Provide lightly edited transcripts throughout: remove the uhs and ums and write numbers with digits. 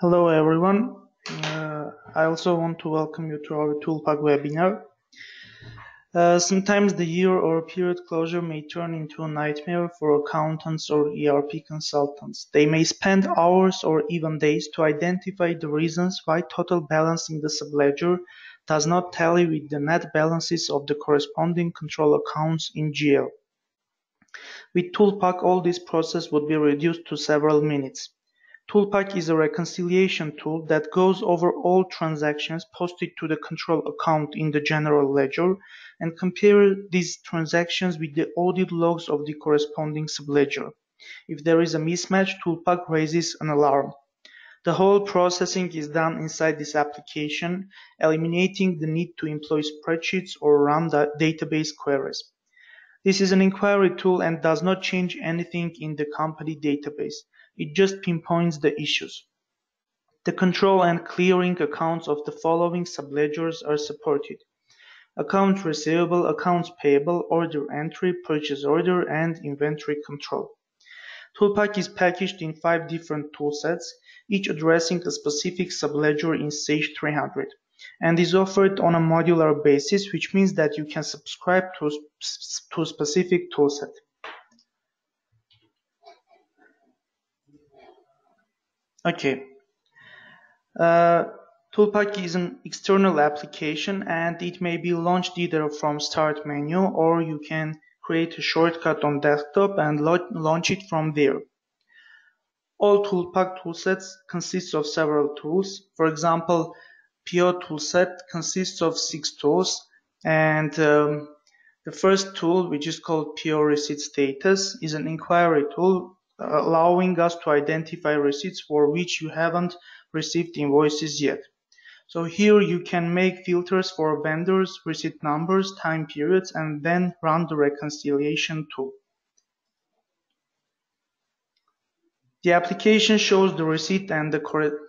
Hello everyone. I also want to welcome you to our ToolPac webinar. Sometimes the year or period closure may turn into a nightmare for accountants or ERP consultants. They may spend hours or even days to identify the reasons why total balance in the subledger does not tally with the net balances of the corresponding control accounts in GL. With ToolPac, all this process would be reduced to several minutes. ToolPac is a reconciliation tool that goes over all transactions posted to the control account in the general ledger and compares these transactions with the audit logs of the corresponding subledger. If there is a mismatch, ToolPac raises an alarm. The whole processing is done inside this application, eliminating the need to employ spreadsheets or run database queries. This is an inquiry tool and does not change anything in the company database. It just pinpoints the issues. The control and clearing accounts of the following subledgers are supported: accounts receivable, accounts payable, order entry, purchase order, and inventory control. ToolPac is packaged in 5 different toolsets, each addressing a specific subledger in Sage 300, and is offered on a modular basis, which means that you can subscribe to a specific toolset. Okay. ToolPac is an external application and it may be launched either from Start menu or you can create a shortcut on desktop and launch it from there. All ToolPac toolsets consist of several tools. For example, PO toolset consists of 6 tools, and the first tool, which is called PO receipt status, is an inquiry tool allowing us to identify receipts for which you haven't received invoices yet. So here you can make filters for vendors, receipt numbers, time periods, and then run the reconciliation tool. The application shows the receipt and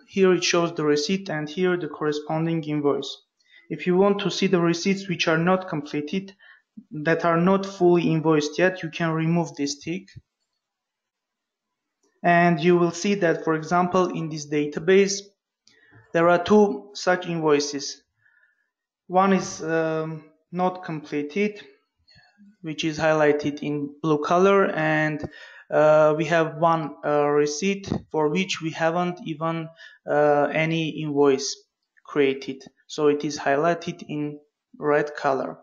here it shows the receipt and here the corresponding invoice. If you want to see the receipts which are not completed, that are not fully invoiced yet, you can remove this tick. And you will see that, for example, in this database, there are 2 such invoices. One is not completed, which is highlighted in blue color, and we have one receipt for which we haven't even any invoice created. So it is highlighted in red color.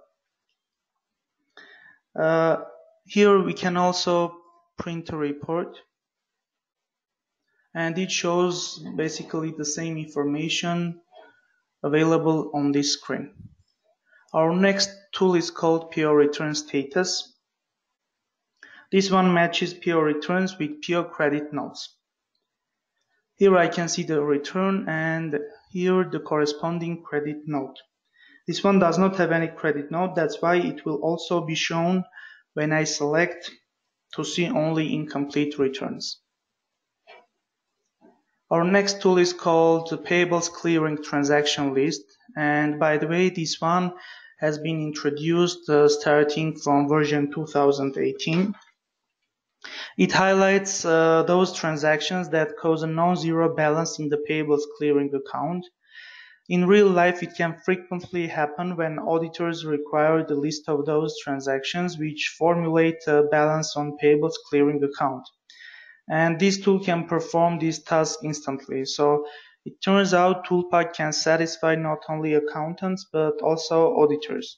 Here we can also print a report, and it shows basically the same information available on this screen. Our next tool is called PO return status. This one matches PO returns with PO credit notes. Here I can see the return and here the corresponding credit note. This one does not have any credit note, that's why it will also be shown when I select to see only incomplete returns. Our next tool is called the Payables Clearing Transaction List, and by the way, this one has been introduced starting from version 2018. It highlights those transactions that cause a non-zero balance in the Payables Clearing account. In real life, it can frequently happen when auditors require the list of those transactions which formulate a balance on Payables Clearing account. And this tool can perform this task instantly. So it turns out ToolPac can satisfy not only accountants but also auditors.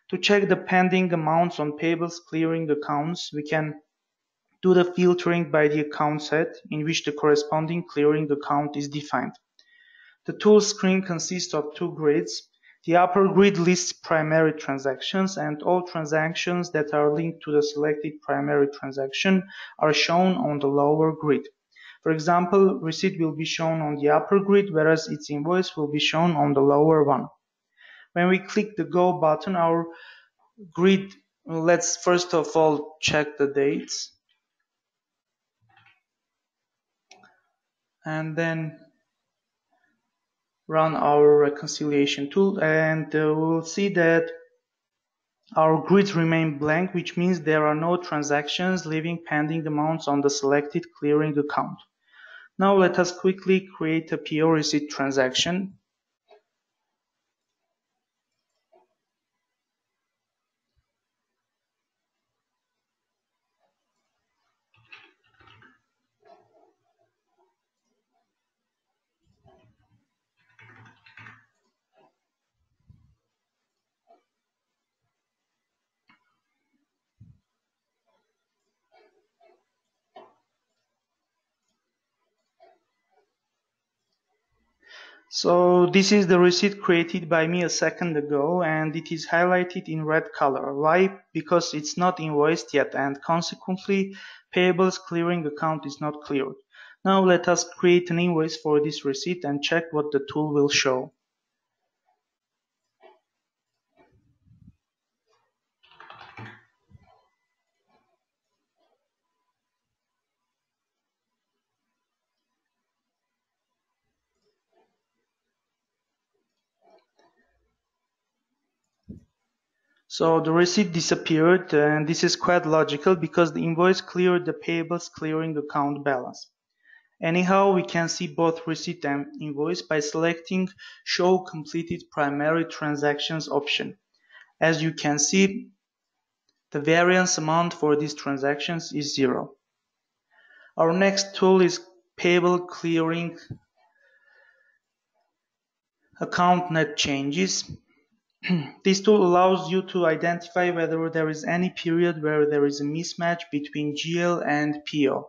To check the pending amounts on Payables Clearing accounts, we can do the filtering by the account set in which the corresponding clearing account is defined. The tool screen consists of 2 grids. The upper grid lists primary transactions, and all transactions that are linked to the selected primary transaction are shown on the lower grid. For example, receipt will be shown on the upper grid, whereas its invoice will be shown on the lower one. When we click the Go button, our grid, let's first of all check the dates, and then run our reconciliation tool, and we'll see that our grids remain blank, which means there are no transactions leaving pending amounts on the selected clearing account. Now let us quickly create a PO receipt transaction. So this is the receipt created by me a second ago, and it is highlighted in red color. Why? Because it's not invoiced yet, and consequently Payables clearing account is not cleared. Now let us create an invoice for this receipt and check what the tool will show. So the receipt disappeared, and this is quite logical because the invoice cleared the Payables clearing account balance. Anyhow, we can see both receipt and invoice by selecting Show Completed Primary Transactions option. As you can see, the variance amount for these transactions is 0. Our next tool is Payable Clearing Account Net Changes. This tool allows you to identify whether there is any period where there is a mismatch between GL and PO.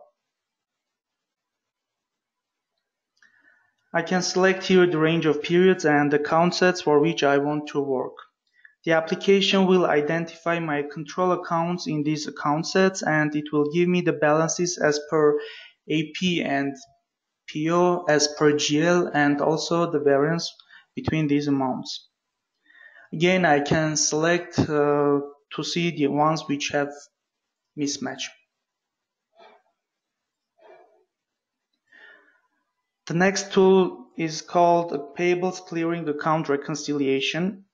I can select here the range of periods and account sets for which I want to work. The application will identify my control accounts in these account sets, and it will give me the balances as per AP and PO, as per GL, and also the variance between these amounts. Again, I can select to see the ones which have mismatch. The next tool is called Payables Clearing Account Reconciliation.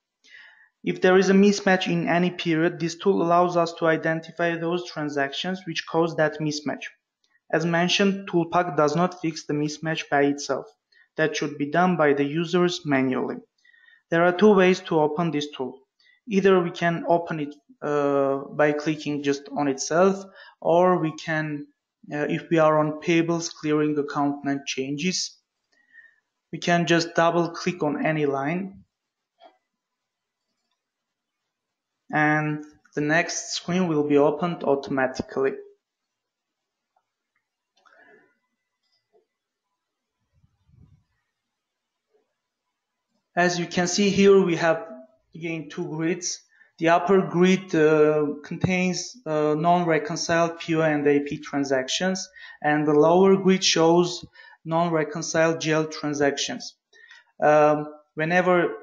If there is a mismatch in any period, this tool allows us to identify those transactions which cause that mismatch. As mentioned, ToolPac does not fix the mismatch by itself. That should be done by the users manually. There are two ways to open this tool. Either we can open it by clicking just on itself, or we can, if we are on Payables Clearing Account Net Changes, we can just double click on any line, and the next screen will be opened automatically. As you can see here, we have again two grids. The upper grid contains non-reconciled PO and AP transactions, and the lower grid shows non-reconciled GL transactions. Whenever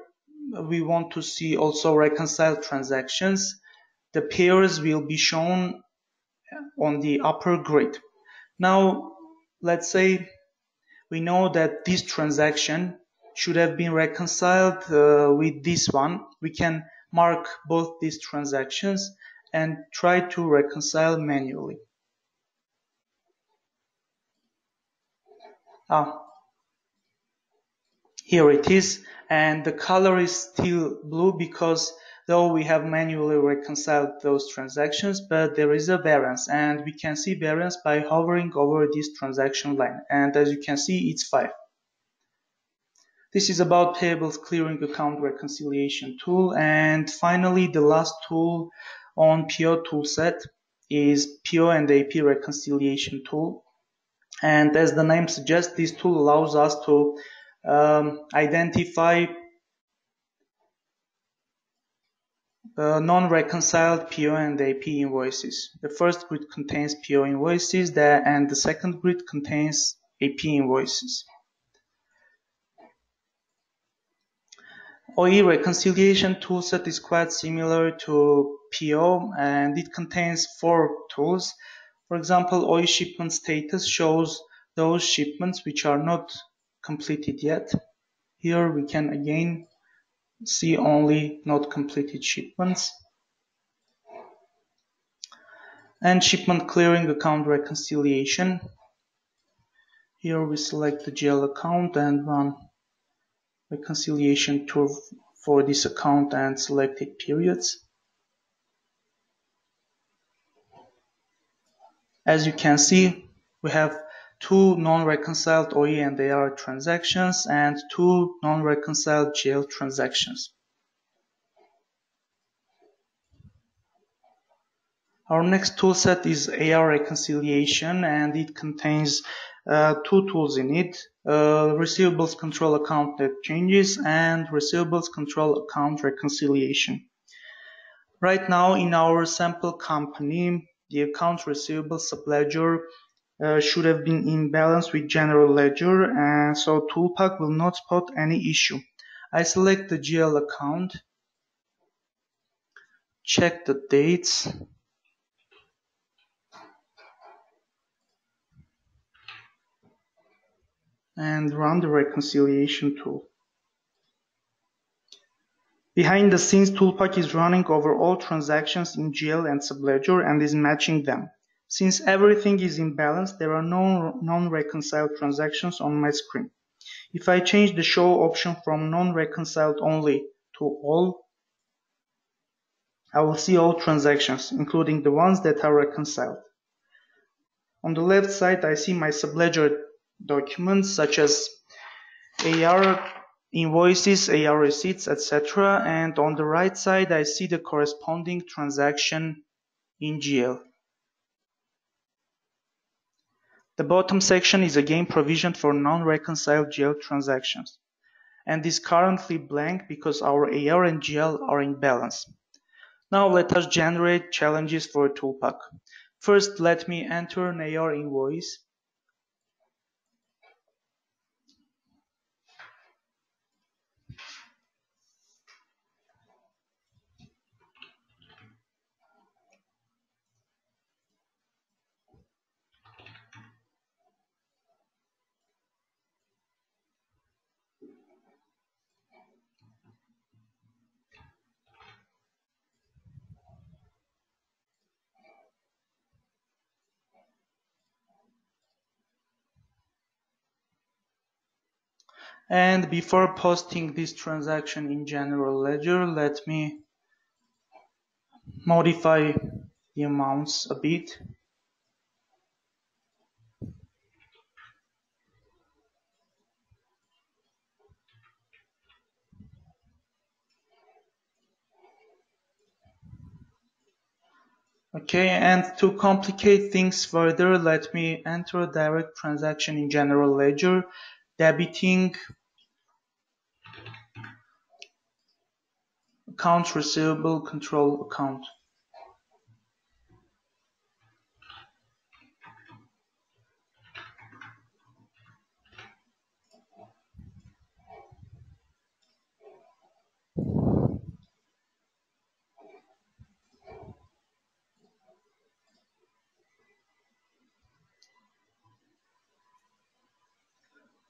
we want to see also reconciled transactions, the pairs will be shown on the upper grid. Now, let's say we know that this transaction should have been reconciled with this one. We can mark both these transactions and try to reconcile manually. Here it is, and the color is still blue because though we have manually reconciled those transactions, but there is a variance, and we can see variance by hovering over this transaction line, and as you can see, it's 5. This is about Payables Clearing Account Reconciliation tool. And finally, the last tool on PO toolset is PO and AP Reconciliation tool. And as the name suggests, this tool allows us to identify non-reconciled PO and AP invoices. The first grid contains PO invoices and the second grid contains AP invoices. OE reconciliation toolset is quite similar to PO, and it contains 4 tools. For example, OE shipment status shows those shipments which are not completed yet. Here we can again see only not completed shipments. And shipment clearing account reconciliation. Here we select the GL account and run reconciliation tool for this account and selected periods. As you can see, we have two non-reconciled OE and AR transactions and two non-reconciled GL transactions. Our next toolset is AR reconciliation, and it contains two tools in it, receivables control account net changes and receivables control account reconciliation. Right now in our sample company, the account receivable subledger should have been in balance with general ledger, and so ToolPac will not spot any issue. I select the GL account, check the dates, and run the reconciliation tool. Behind the scenes, ToolPac is running over all transactions in GL and subledger and is matching them. Since everything is in balance, there are no non-reconciled transactions on my screen. If I change the show option from non-reconciled only to all, I will see all transactions, including the ones that are reconciled. On the left side, I see my subledger documents such as AR invoices, AR receipts, etc. And on the right side, I see the corresponding transaction in GL. The bottom section is again provisioned for non-reconciled GL transactions and is currently blank because our AR and GL are in balance. Now let us generate challenges for ToolPac. First, let me enter an AR invoice. And before posting this transaction in general ledger, let me modify the amounts a bit. Okay, and to complicate things further, let me enter a direct transaction in general ledger, debiting accounts receivable control account.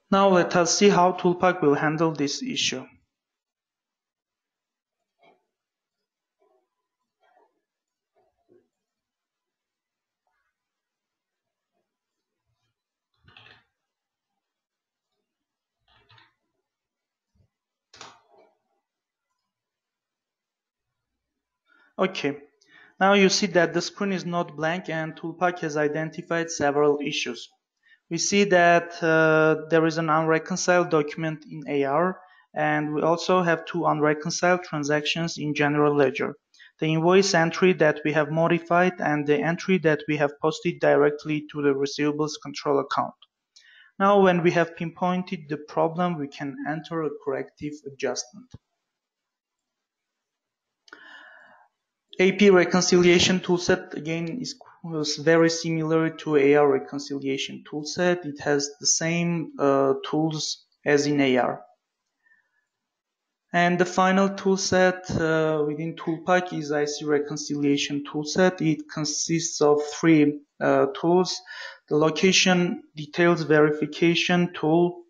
Now let us see how ToolPac will handle this issue. Okay, now you see that the screen is not blank and ToolPac has identified several issues. We see that there is an unreconciled document in AR, and we also have two unreconciled transactions in general ledger. The invoice entry that we have modified and the entry that we have posted directly to the receivables control account. Now when we have pinpointed the problem, we can enter a corrective adjustment. AP reconciliation toolset again was very similar to AR reconciliation toolset. It has the same tools as in AR. And the final toolset within ToolPac is IC reconciliation toolset. It consists of three tools. The location details verification tool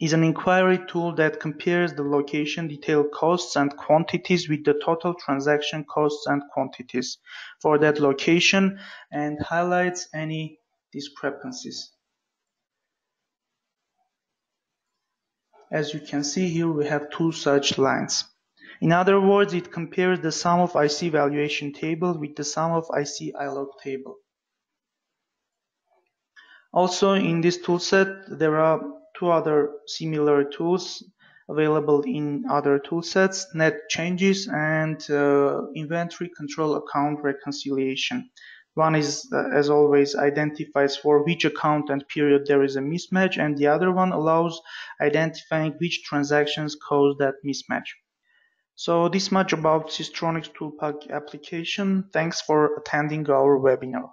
is an inquiry tool that compares the location detail costs and quantities with the total transaction costs and quantities for that location and highlights any discrepancies. As you can see here, we have two such lines. In other words, it compares the sum of IC valuation table with the sum of IC ILOG table. Also, in this toolset, there are two other similar tools available in other toolsets: net changes and inventory control account reconciliation. One is, as always, identifies for which account and period there is a mismatch, and the other one allows identifying which transactions cause that mismatch. So this much about SYSTRONICS ToolPac application. Thanks for attending our webinar.